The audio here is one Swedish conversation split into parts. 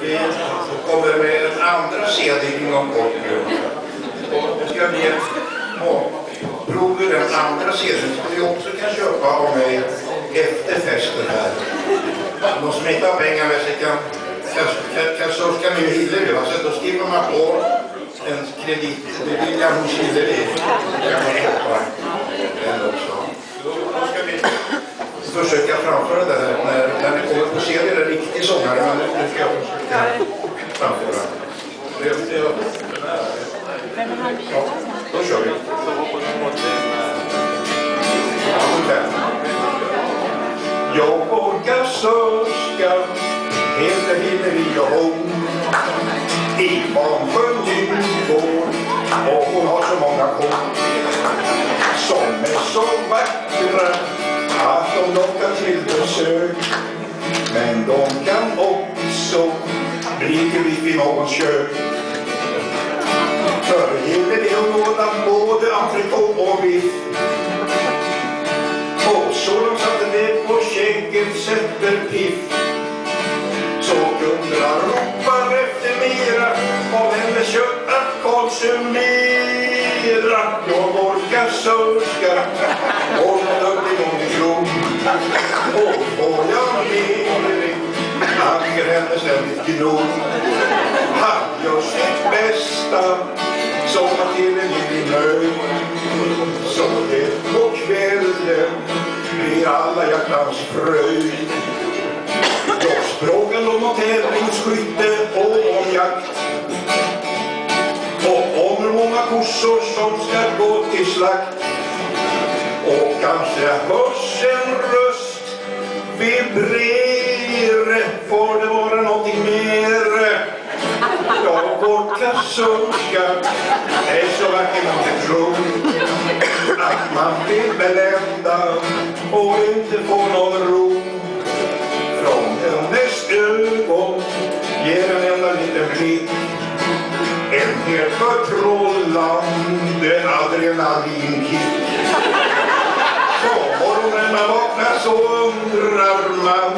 Vi kommer med en andra CD inom kort nu. Och det ska bli ett prov i den andra CD som vi också kan köpa av mig efter festen här. De som inte har pengar med sig kan surka med Hillevi. Så då skriver man på en kreditbeviljare hos Hillevi. Så kan man köpa den också. Då ska vi försöka framföra det här när ni kommer på CD är det riktig sångare, men nu ska jag försöka framföra. Ja, då kör vi. Jag och kassörska heter Hillevi och hon i Barnsjön Nygård, och hon har så många kort som är så vackra att de lockar till besök, men de kan också bli till i någons kök. För Hillevi och låda både entrecote och biff, och så de satte det på käket sätter piff. Så kunderna ropar efter mera av hennes kött att konsumera. Jag orkar sörska och upp igång i kron, och får jag med anger henne ständigt gnor. Han gör sitt bästa som att till en liten nöjd, så det på kvällen blir alla hjärtans fröjd. Jag sprången om tävlingsskytte och om jakt, och om hur många kossor som ska gå till slakt. Och kanske hörs en röst vibrera, får det vara någonting mer. Jag vår kassörska är så vacker man kan tro att man vill belända och inte få någon ro. Från hennes ögon ger en enda liten blick en helt förtrollande adrenalinkick. På morgonen man vaknar så undrar man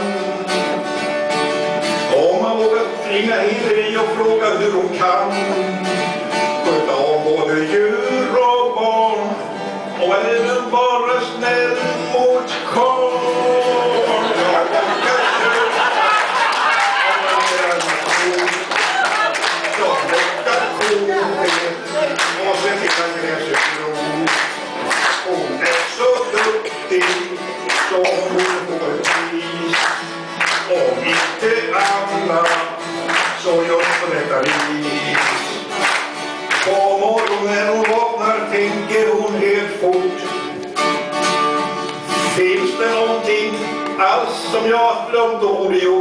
om man vågar ringa Hillevi och fråga hur hon kan sköta om både djur och barn, och även bara snäll mot karl. Och sen fick han gräsökron. Hon är så duktig som hon får ett pris. Om inte annat så just på detta vis. På morgonen hon vaknar tänker hon helt fort: finns det någonting alls som jag glömt ord i ord?